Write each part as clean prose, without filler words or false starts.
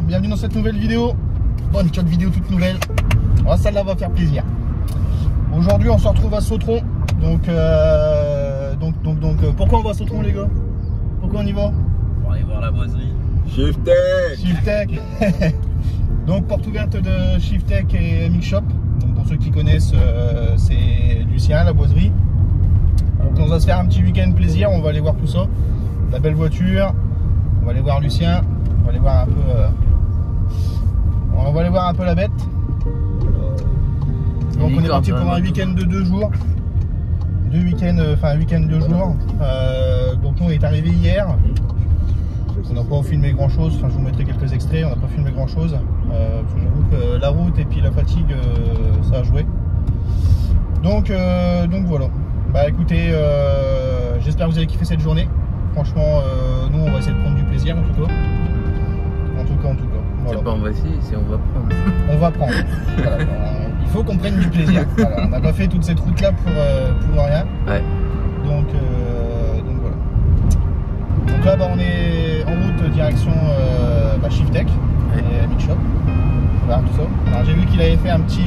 bienvenue dans cette nouvelle vidéo. Bonne petite vidéo toute nouvelle. Oh, celle-là va faire plaisir. Aujourd'hui on se retrouve à Sautron. Donc pourquoi on va à Sautron les gars? Pourquoi on y va? Pour aller voir la boiserie. Shiftech. Shiftech. Donc porte ouverte de Shiftech et Mix Shop. Donc pour ceux qui connaissent, c'est Lucien, la boiserie. Donc on va se faire un petit week-end plaisir, on va aller voir tout ça. La belle voiture, on va aller voir Lucien, on va aller voir un peu la bête. Donc on est parti pour un week-end de 2 jours. Un week-end de 2 jours. Donc on est arrivé hier. On n'a pas filmé grand chose, enfin je vous mettrai quelques extraits, on n'a pas filmé grand chose. J'avoue que la route et puis la fatigue, ça a joué. Donc voilà. Bah écoutez, j'espère que vous avez kiffé cette journée. Franchement, nous on va essayer de prendre du plaisir en tout cas. En tout cas. Voilà. C'est pas on va essayer, c'est on va prendre. On va prendre. Voilà, il faut qu'on prenne du plaisir. Voilà, on n'a pas fait toute cette route là pour rien. Ouais. Donc voilà. Donc là bah, on est en route direction Shiftech et Mix Shop. Voilà tout ça. Alors j'ai vu qu'il avait fait un petit.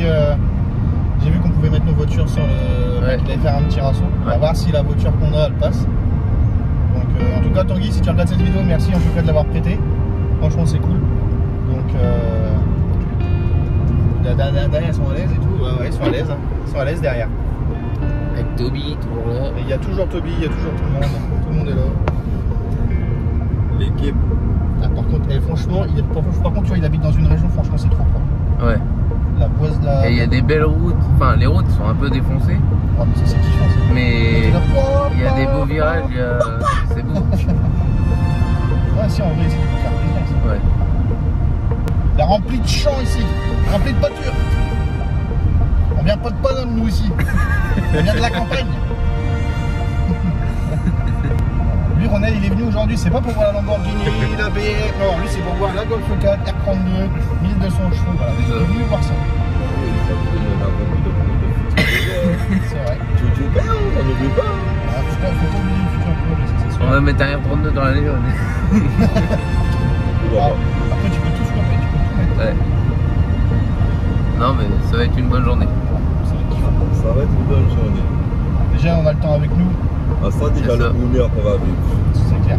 J'ai vu qu'on pouvait mettre nos voitures sur le. Ouais. Il allait faire un petit rasso. On va voir si la voiture qu'on a elle passe. Donc en tout cas Tanguy, si tu regardes cette vidéo, merci en tout cas de l'avoir prêté. Franchement c'est cool. Donc derrière ils sont à l'aise et tout. Ouais ils sont à l'aise. Ils sont à l'aise derrière. Avec Toby, toujours là. Et il y a toujours Toby, il y a toujours tout le monde. Tout le monde est là. L'équipe. Ah, par contre, franchement, par contre, tu vois, il habite dans une région, franchement, c'est trop propre. Ouais. La boise, Et il y a des belles routes. Enfin, les routes sont un peu défoncées. Oh, mais ça, c'est kiffant, ça. Mais il y a des beaux virages, c'est beau. Ouais, si, en vrai, c'est faire plaisir, ça. Ouais. Il y a rempli de champs ici, rempli de pâtures. On vient pas de Paname, nous, ici. On vient de la campagne. Lui, Ronald, il est venu aujourd'hui, c'est pas pour voir la Lamborghini, la BR, non, lui, c'est pour voir la Golf 4, R32, 1200 chevaux, voilà, il est venu voir ça. C'est vrai. Tu n'oublies pas, on n'oublie pas. Ah, faut pas oublier le futur projet, ça, c'est sûr. On va mettre un R32 dans la Léon. Ah, après, tu peux tout swapper, tu peux tout mettre. Ouais. Non, mais ça va être une bonne journée. Ça va être kiffant. Ça va être une bonne journée. Déjà, on a le temps avec nous, À ça, déjà C'est ça. le bonheur qu'on va vivre. c'est clair.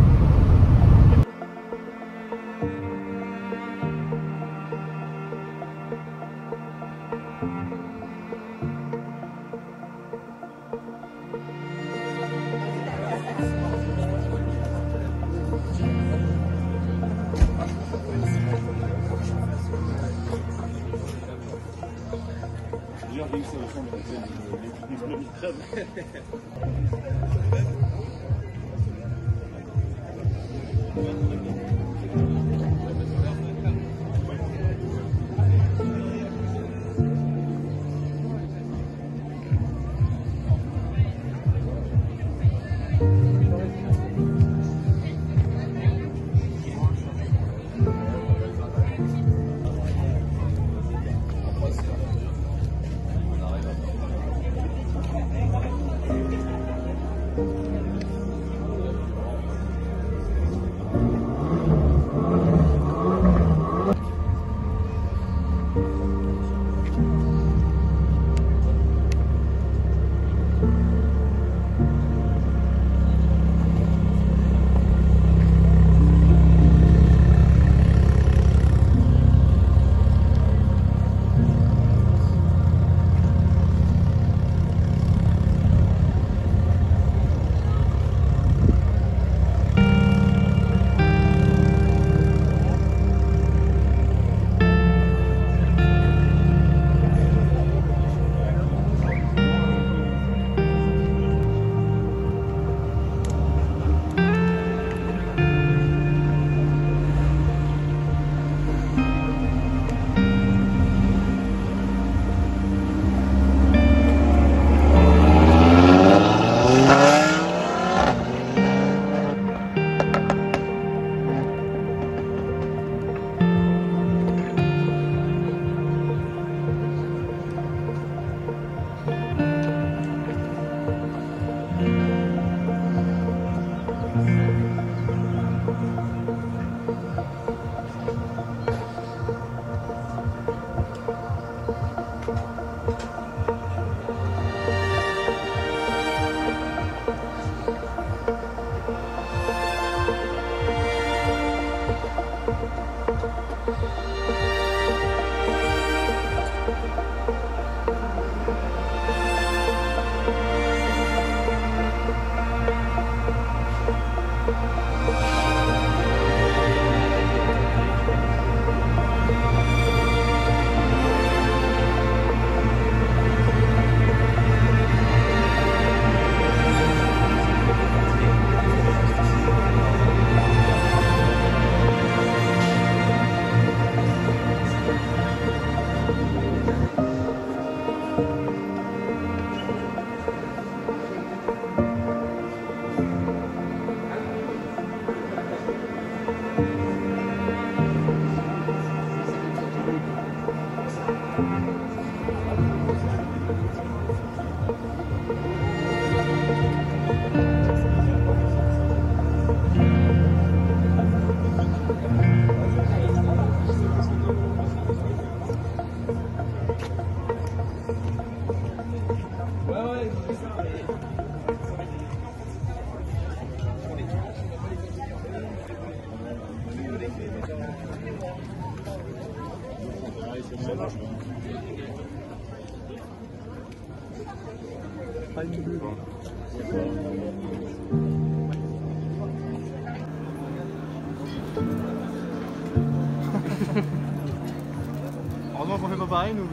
Heureusement qu'on fait pas pareil nous.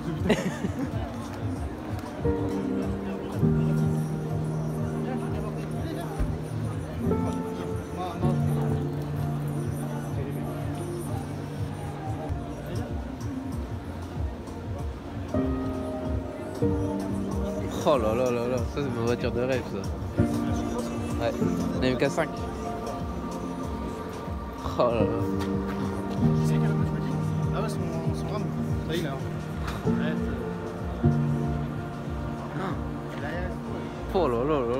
Oh là là là là, ça c'est ma voiture de rêve ça. Ouais, la MK5. Oh là là. C'est quel automatique? Ah ouais, son rame. Ça y est, là. Ouais. Oh là là là.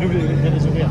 Il y a des horaires.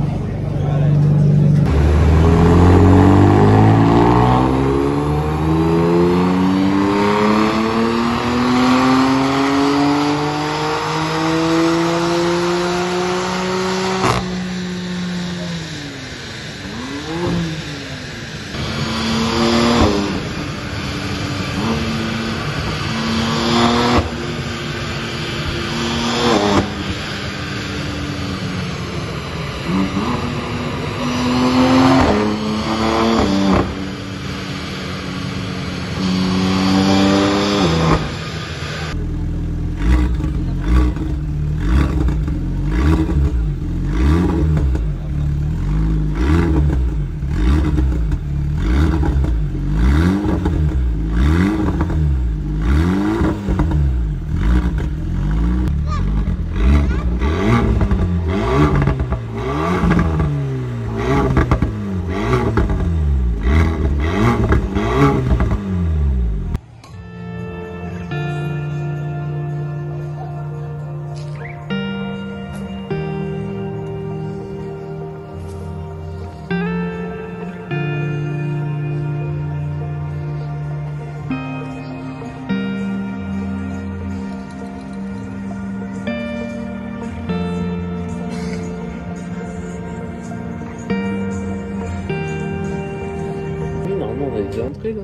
On est déjà entré là.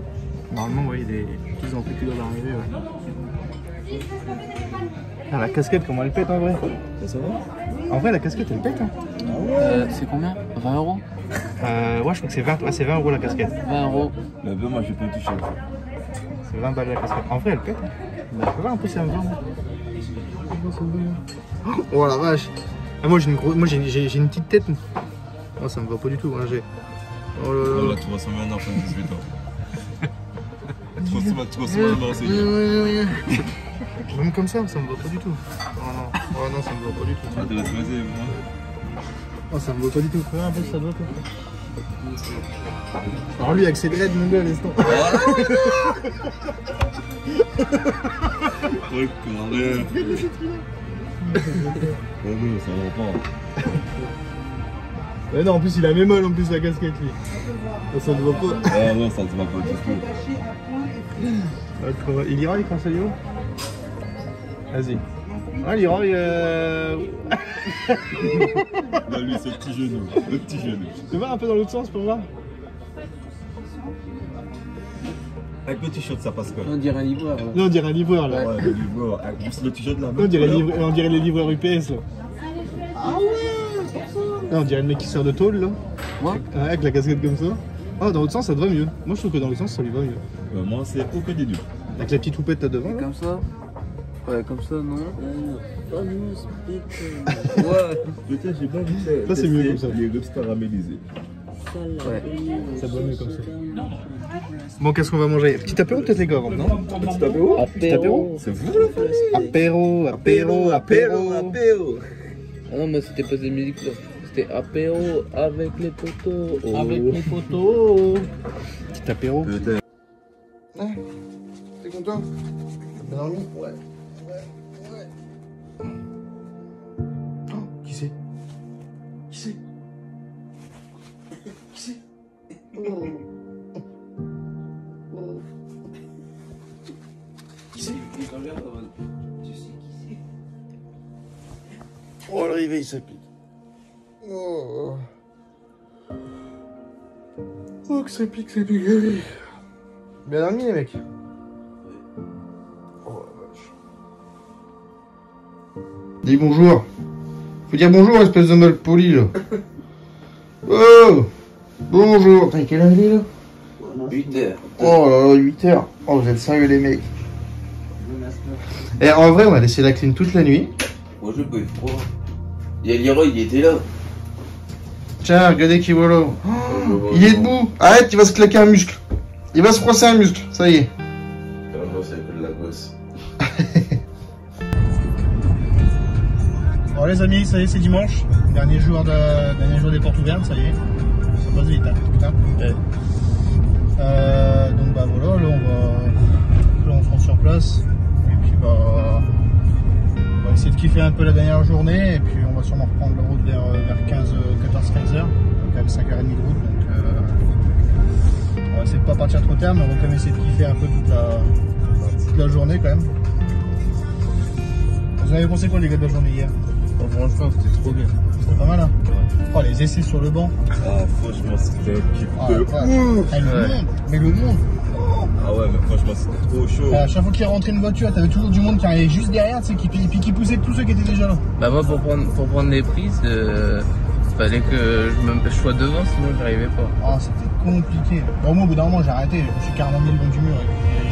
Normalement, oui, ils ont plus que d'arriver. Ouais. Ah, la casquette, comment elle pète en vrai? Ça va? En vrai, la casquette, elle pète. Hein. C'est combien? 20 €? Ouais, je crois que c'est 20, ouais, c'est 20 € la casquette. 20 €. Mais ben, moi, je vais pas toucher. C'est 20 balles la casquette. En vrai, elle pète. Hein. Bah, tu vois, un peu, c'est un peu. Oh la vache! Ah, moi, j'ai une petite tête. Oh, ça me va pas du tout. Hein, oh là là. Là, tu vas s'en mettre en fin de 18 ans. Tu vas s'en mettre en seigneur. Même comme ça me va pas du tout. Oh non, ça me va pas du tout. Ah, t'es resté moi. Oh, ça me va pas du tout. Regarde un peu ça doit tout. Alors lui avec ses dreads, mon gars, laisse tomber. Ouais, carré. Ouais, non, ça va pas. Ouais, non, en plus il a même mal en plus la casquette lui. Ça ne va pas. Ah non, ça ne va pas du tout. Il ira, il conseille où? Vas-y. Ah, Leroy, Non, lui, c'est le petit genou. Le petit genou. tu vas un peu dans l'autre sens pour voir? Avec le t-shirt, ça passe quoi? On dirait un livreur là. Là, on dirait un livreur là. Ouais, le livreur. Avec le t-shirt de la main. On dirait les livreurs UPS là. Ah ouais! Là, on dirait le mec qui sort de tôle là. Moi Avec la casquette comme ça. Ah, dans l'autre sens, ça te va mieux. Moi, je trouve que dans l'autre sens, ça lui va mieux. Moi, c'est aucun des deux. Avec la petite houppette là devant. Là. Comme ça? Ouais, comme ça, non. Ouais. Peut-être, j'ai pas vu Ça, c'est mieux comme ça. Les ribs caramélisés. Ouais. Ça va mieux comme ça. Bon, qu'est-ce qu'on va manger? Petit apéro peut-être les gars, non? Petit apéro? Petit apéro? C'est vous la famille? Apéro. Ah non, moi c'était pas de musique là. C'était apéro avec les potos. Oh. Avec les potos. Petit apéro. Peut-être. Ouais. T'es content? T'as bien dormi? Ouais. Oh, qui c'est? Qui c'est? Oh. Qui c'est? Oh, le réveil, ça pique. Oh, que ça pique. Bien dormi, les mecs. Oh, la vache. Dis bonjour. Faut dire bonjour, espèce de mal poli, là. Oh, bonjour. Putain, quelle heure il est, là? 8h. Oh là là, 8h. Oh, vous êtes sérieux, les mecs. Et en vrai, on a laissé la clim toute la nuit. Moi je peux froid. Il y a Leroy, il était là. Tiens, regardez qui voilà. Oh, il est debout. Arrête, il va se claquer un muscle. Il va se froisser un muscle, ça y est. C'est un peu de la gosse. Bon les amis, ça y est, c'est dimanche. Dernier jour des portes ouvertes, ça y est. Ça passe vite, hein, putain. Ouais. Donc bah voilà, là on se rend sur place. Et puis bah on va essayer de kiffer un peu la dernière journée. Et puis on va sûrement reprendre la route vers 14-15 heures. Quand même 5h30 de route. Donc on va essayer de pas partir trop tard, mais on va quand même essayer de kiffer un peu toute la journée quand même. Vous avez pensé quoi les gars de la journée hier? Franchement, c'était trop bien. C'était pas mal, hein? Oh, les essais sur le banc. Ah, franchement, c'était un kiff Ah, de ouais. ouf. Ah, le monde. Mais le monde. Ah ouais, mais franchement, c'était trop chaud. À chaque fois qu'il rentrait une voiture, t'avais toujours du monde qui arrivait juste derrière, tu sais, qui poussait tous ceux qui étaient déjà là. Bah moi pour prendre les prises, fallait que je sois devant, sinon j'arrivais pas. Ah, c'était compliqué. Bon, moi, au bout d'un moment, j'ai arrêté. Je me suis carrément mis le long du mur.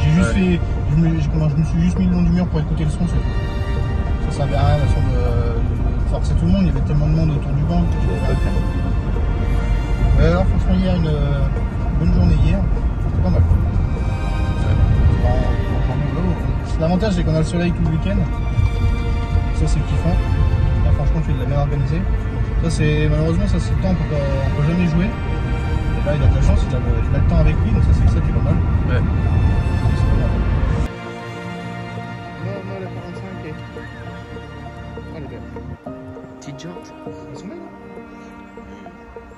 J'ai juste fait. Je me suis juste mis le long du mur pour écouter le son. Ça servait à rien, la façon de forcer tout le monde. Il y avait tellement de monde autour du banc. Alors, franchement, hier, une bonne journée hier. C'était pas mal. L'avantage, c'est qu'on a le soleil tout le week-end. Ça, c'est kiffant. Là, franchement, tu l'as bien organisé. Ça, c'est malheureusement, ça, c'est le temps, on peut jamais jouer. Et là, il a de la chance, il a le temps avec lui, donc ça, c'est pas mal. Ouais. C'est pas mal. Non, la 45 est. Oh, elle est belle. Petite jante. Elles sont belles, hein?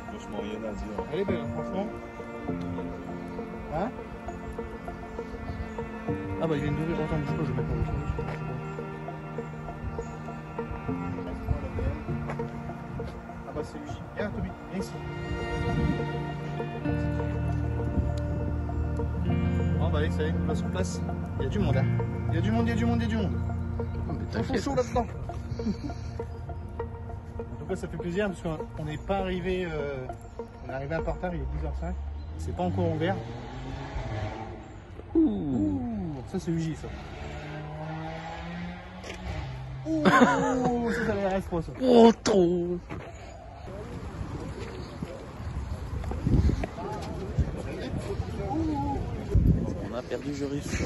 Franchement, rien à dire. Elle est belle, hein, franchement. Hein? Ah bah il vient d'ouvrir, attends, je sais pas, je vais mettre mon truc. Ah bah c'est lui. Viens Toby, viens ici. Bon bah allez, ça y est, on va sur place. Il y a du monde, hein. Il y a du monde. Oh, mais Ils font chaud là-dedans. En tout cas ça fait plaisir parce qu'on n'est pas arrivé, on est arrivé un peu en retard, il est 10h05. C'est pas encore ouvert. Ouh, ça c'est UJ ça. Ouh, ça va reste quoi ça. Oh, trop. On a perdu Joris.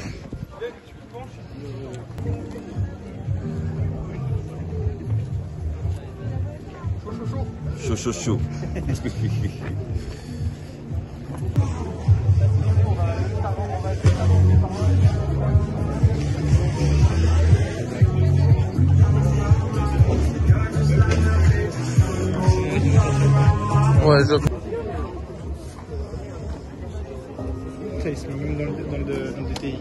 Chaud. Ouais, je... Ça, il se met même dans le DTI.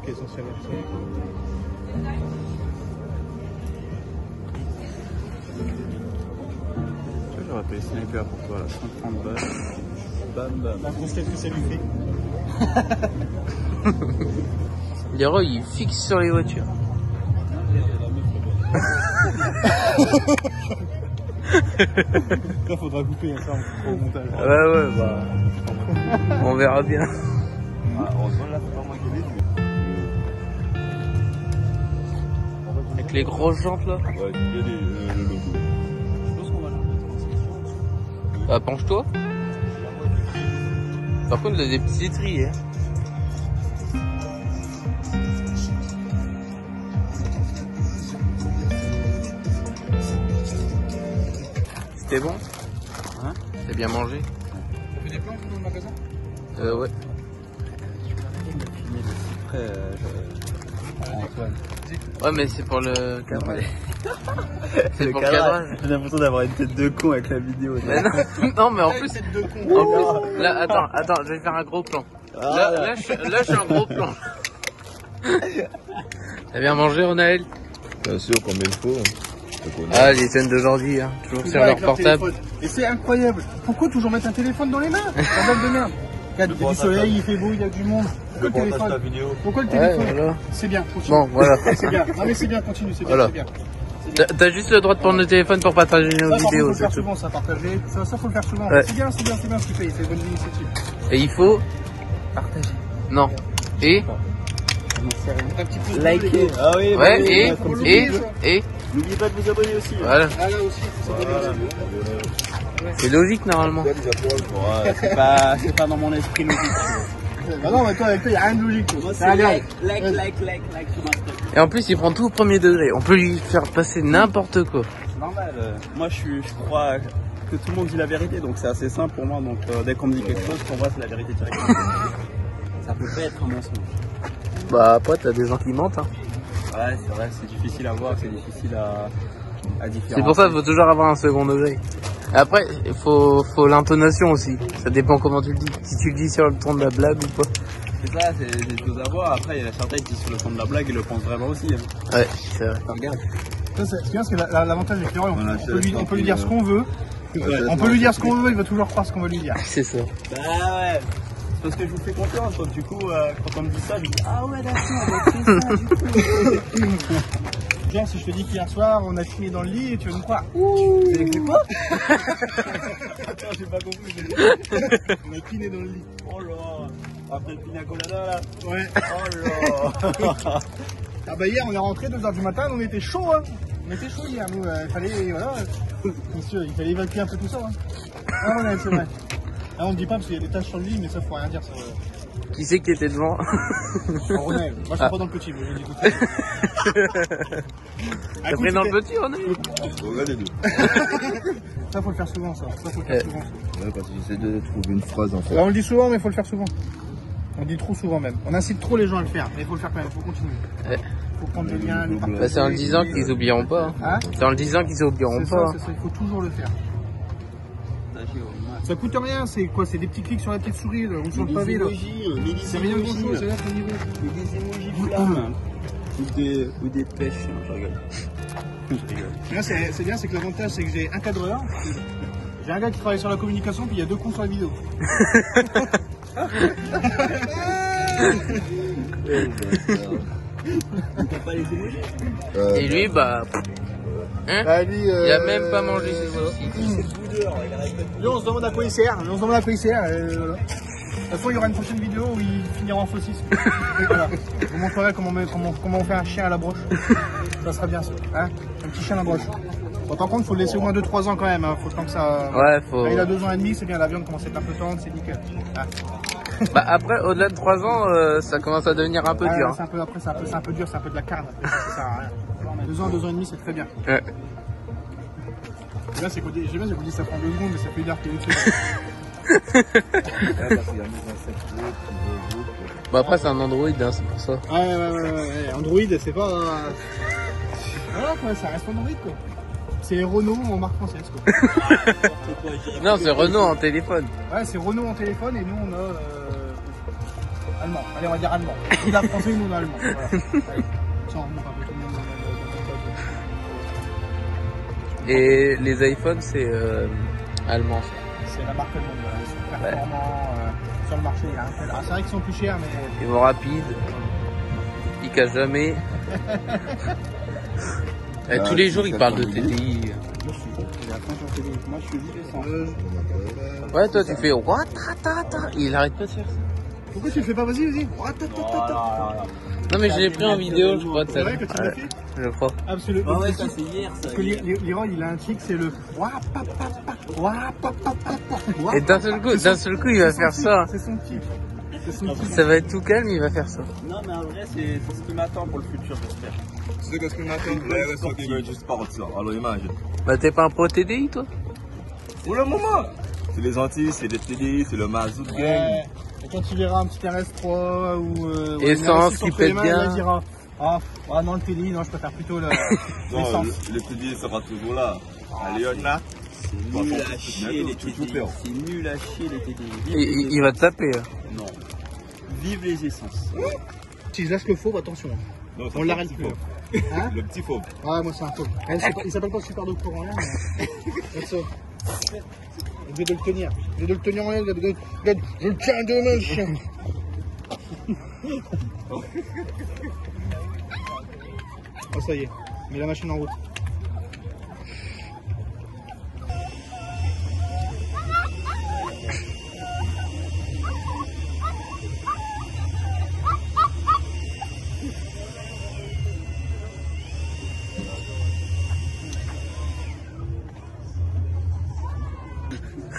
Ok, essentiel. J'aurais payé Sniper pour toi, là, 130 balles. Bam bam. La grosse tête que ça lui fait. Leroy, il fixe sur les voitures. Là, faudra couper ça au montage. Ouais, bah. On verra bien. Heureusement, là, c'est pas moi qui l'ai vu. Avec les grosses jantes là. Ouais, il y a le logo. Je pense qu'on va changer de transmission. Bah, penche-toi. Par contre, il a des petits étriers. Hein. C'était bon? Hein? T'as bien mangé? Ça fait des plans dans le magasin? Ouais. Après, Antoine. Ouais, mais c'est pour le cadrage. C'est pour le cadrage. cadrage. J'ai l'impression d'avoir une tête de con avec la vidéo. Mais non, non, mais en plus, Tête de con. en plus, là, attends, je vais faire un gros plan. Là, je suis un gros plan. T'as bien mangé, Ronaël? Bien sûr, comme il faut. Ah, les scènes d'aujourd'hui, hein. Toujours sur leur portable. Et c'est incroyable. Pourquoi toujours mettre un téléphone dans les mains? Bordel de merde. Regarde, il y a du soleil, il fait beau, il y a du monde. Pourquoi le téléphone? Pourquoi le Ouais, téléphone? voilà. C'est bien, continue. Bon, voilà. C'est bien. Non mais c'est bien, continue, c'est bien, Voilà. c'est bien. T'as juste le droit de prendre le téléphone pour partager une Ça, par contre, vidéo, faut le c'est faire tout. souvent, ça, partager. Ça, faut le faire souvent. Ouais. C'est bien ce qu'il fait. C'est une bonne initiative. Et il faut... Partager. Non. Et... Un petit peu de Liker. Ah oui, Ouais, et... N'oubliez pas de vous abonner aussi. Voilà. Ah là aussi, faut s'abonner. C'est logique, normalement. Ouais, c'est pas dans mon esprit logique. Bah non, mais toi, avec toi, il n'y a rien de logique. Moi, C'est un c'est gars. like sur ma story. Et en plus, il prend tout au premier degré. On peut lui faire passer n'importe quoi. C'est normal. Moi, je crois que tout le monde dit la vérité, donc c'est assez simple pour moi. Donc, dès qu'on me dit quelque chose, pour moi, c'est la vérité directement. Ça peut pas être un mensonge. Bah, après, t'as des gens qui mentent, hein. Ouais, c'est vrai, c'est difficile à voir, c'est difficile à différencier. C'est pour ça qu'il faut toujours avoir un second degré. Après, il faut l'intonation aussi. Ça dépend comment tu le dis. Si tu le dis sur le ton de la blague ou pas. C'est ça, c'est des choses à voir. Après, il y a certains qui, sur le fond de la blague, ils le pensent vraiment aussi. Hein. Ouais, c'est vrai. Regarde. Ça, c'est bien parce que l'avantage avec Leroy, On on peut lui dire ce qu'on veut. On peut lui dire ce qu'on veut, il va toujours croire ce qu'on va lui dire. C'est ça. Bah ouais. C'est parce que je vous fais confiance. Donc, du coup, quand on me dit ça, je dis ah ouais, d'accord, donc c'est ça, du coup. Genre, si je te dis qu'hier soir, on a fini dans le lit et tu vas me croire. C'est quoi? Attends, j'ai pas compris. On a kiné dans le lit. Oh là. Après le pina colada là. Ouais. Oh là. Ah bah hier, on est rentré 2h du matin, on était chaud, hein. On était chaud hier, nous, il fallait, voilà. Monsieur, il fallait évacuer un peu tout ça, hein. Ah ouais, c'est vrai. Ah, on ne dit pas parce qu'il y a des taches sur le lit, mais ça faut rien dire. Ça, Qui c'est qui était devant? Ronaël. Moi, je suis pas dans le petit, moi, je dis tout. T'as pris dans le petit, on est? Regarde les deux. Ça, faut le faire souvent, ça. Ça, faut le faire souvent. Ouais, parce que j'essaie de trouver une phrase en fait. Là, on le dit souvent, mais il faut le faire souvent. On le dit trop souvent même. On incite trop les gens à le faire, mais il faut le faire quand même, il faut continuer. Ouais. Faut prendre le lien, les partager. Bah, c'est en le disant qu'ils oublieront pas. Hein? C'est en le disant qu'ils oublieront C'est pas. ça, il faut toujours le faire. Ça coûte rien, c'est quoi? C'est des petits clics sur la petite souris là, ou sur le pavé là. C'est rien de grand chose, c'est là ton niveau. Ou des emojis flammes. Ou des pêches. Non, je rigole. Là, c'est bien, c'est que l'avantage c'est que j'ai un cadreur, j'ai un gars qui travaille sur la communication, puis il y a 2 cons sur la vidéo. T'as pas les emojis? Et lui, bah... Hein? Bah, lui, Il a même pas mangé ses saucisses. Lui, on se demande à quoi il sert. Voilà. De toute façon, il y aura une prochaine vidéo où il finira en saucisse. Voilà. Je vous montrerai comment on fait un chien à la broche. Ça sera bien ça. Hein, un petit chien à la broche. Bon, par contre, il faut le laisser au moins 2-3 ans quand même. Hein. Faut le temps que ça. Ouais, faut... Là, il a 2 ans et demi, c'est bien. La viande commence à être un peu tendre, c'est nickel. Hein. Bah après, au-delà de 3 ans, ça commence à devenir un peu Ouais, dur. c'est un peu, après, c'est un peu dur, c'est un peu de la carne. Ça sert à rien. 2 ans et demi, c'est très bien. Ouais. Là, c'est qu'on dit, j'ai bien, j'ai dit ça prend 2 secondes, mais ça fait 1 heure qu'il est dessus. Bah après, c'est un Android, hein, c'est pour ça. Ouais. Android, c'est pas. Voilà quoi, ça reste Android quoi. C'est Renault en marque française quoi. Non, c'est Renault en téléphone. Ouais, c'est Renault en téléphone et nous on a allemand. Allez, on va dire allemand. Il a français, nous on a allemand. Voilà. Allez. Ça, on remonte un peu tout le monde. Et les iPhones, c'est allemand, ça. C'est la marque allemande, voilà. Ils sont performants sur le marché. Hein. Ah, c'est vrai qu'ils sont plus chers, mais. Ils vont rapides. Ils cachent jamais. Tous les jours, ils parlent de TDI. Moi, je suis vite essence. Ouais, toi, tu fais what? Il arrête pas de faire ça. Pourquoi tu le fais pas? Vas-y. Non, mais je l'ai pris en vidéo, je crois. C'est vrai que tu l'as fait? Je crois. Absolument. Ah ouais, ça c'est hier, ça. Parce que l'Iran, il a un tic, c'est le. Et d'un seul coup, il va faire ça. C'est son tic. Ça va être tout calme, il va faire ça. Non, mais en vrai, c'est ce qui m'attend pour le futur, j'espère. Tu sais qu'est-ce qui m'attend? Les restos qui veulent juste partir. Alors imagine. Bah, t'es pas un pro TDI, toi? Pour le moment, c'est les Antilles, c'est les TDI, c'est le mazout gang. Ouais. Et quand tu verras un petit RS3 ou. Essence qui pète bien. Il dira ah non, le TDI, non, je préfère plutôt l'essence. Le TDI sera toujours là. À Lyon, là. C'est nul à chier les TDI. C'est nul à chier les TDI. Il va te taper. Hein. Non. Vive les essences. Si je lâche le fauve, attention. Non, On l'arrête plus. Hein? Le petit fauve. Ouais, moi c'est un fauve. Il s'appelle pas super docteur en l'air, mais. C'est ça. Je vais de le tenir. Je vais de le tenir en l'air. Je le tiens de main, chien. Oh, ça y est. Mets la machine en route.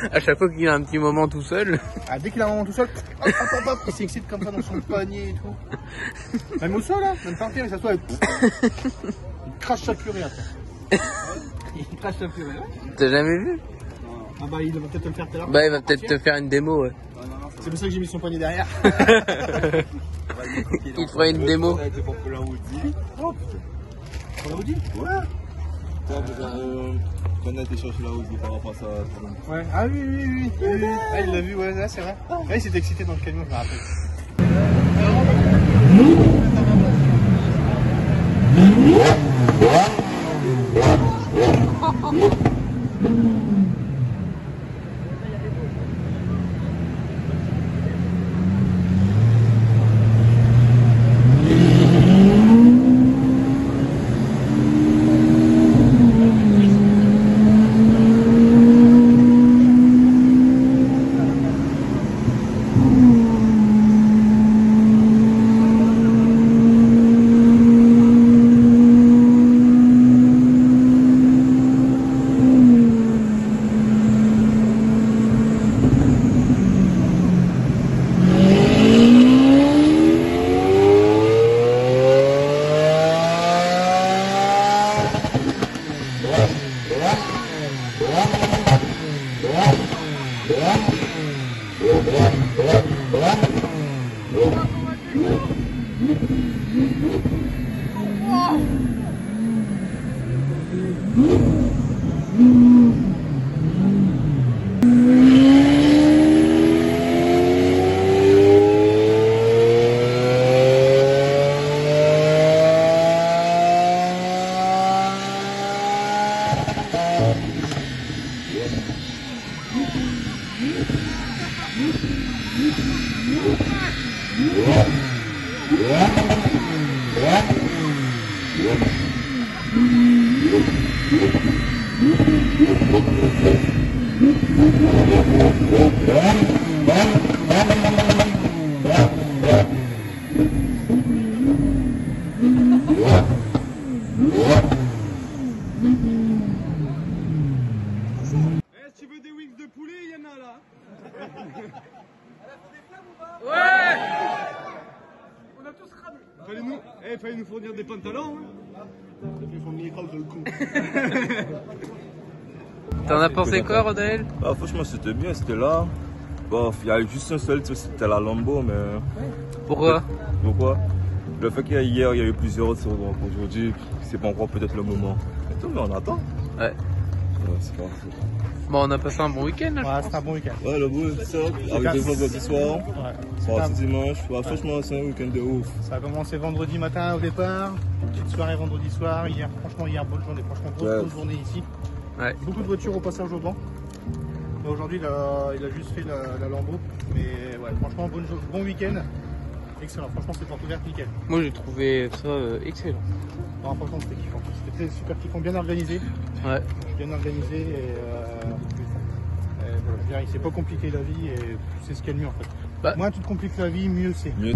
À chaque fois qu'il a un petit moment tout seul. Ah, dès qu'il a un moment tout seul, hop, il s'excite comme ça dans son panier et tout. Même au sol, là, même par terre, il s'assoit et il crache sa purée après. Il crache sa purée, ouais. T'as jamais vu? Ah bah il va peut-être te le faire tout à l'heure. Bah, il va peut-être te faire une démo, ouais. C'est pour ça que j'ai mis son poignet derrière. Il te fera une démo. C'est pour la Audi. Oh putain. Pour la Audi? Ouais. On a été chercher la Audi par rapport à ça. Ouais. Ah oui. Ah, il l'a vu, ouais, là, c'est vrai. Ouais, il s'est excité dans le camion, je me rappelle. Si tu veux des wings de poulet, il y en a là. Ouais. On a tous cramé. Fallait nous fournir des pantalons. Hein. T'en as pensé quoi, Rodel? Ah, franchement, c'était bien, c'était là. Bon, il y a juste un seul, c'était la Lambo, mais. Pourquoi? Pourquoi? Le fait qu'hier, il y a eu plusieurs autres, donc aujourd'hui, c'est pas encore peut-être le moment. Et tout, mais on attend. Ouais. c'est parti. Bon, on a passé un bon week-end. Là, Ouais, c'était un bon week-end. Ouais, le bout, c'est ça. Arrivé vendredi soir, Ouais. sorti dimanche. Ouais, franchement, c'est un week-end de ouf. Ça a commencé vendredi matin au départ, petite soirée vendredi soir, hier, franchement hier bonne journée, franchement grosse journée ici. Ouais. Beaucoup de voitures au passage au banc. Aujourd'hui il a juste fait la Lambo, mais ouais, franchement bon week-end, excellent, franchement c'est porte ouverte nickel. Moi j'ai trouvé ça excellent. Non, franchement c'était kiffant, c'était super kiffant, bien organisé. Ouais. Bien organisé et voilà, je veux dire, il s'est pas compliqué la vie et c'est ce qu'il y a de mieux en fait. Bah. Moins tu te compliques la vie, mieux c'est. Mieux.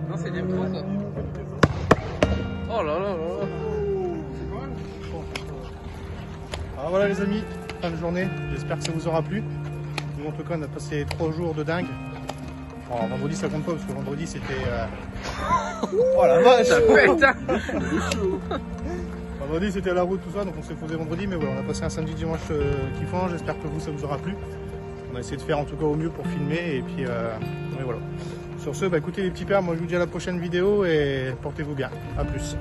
Non, c'est bien trop ça. Oh là là là là. Alors voilà les amis, fin de journée, j'espère que ça vous aura plu. Nous en tout cas on a passé 3 jours de dingue. Alors, vendredi ça compte pas parce que vendredi c'était... Oh la vache. Ça pète, hein. Vendredi c'était à la route tout ça, donc on s'est posé vendredi, mais voilà, on a passé un samedi dimanche kiffant, j'espère que vous ça vous aura plu. On a essayé de faire en tout cas au mieux pour filmer et puis voilà. Sur ce, bah écoutez les petits pères, moi je vous dis à la prochaine vidéo et portez-vous bien, à plus.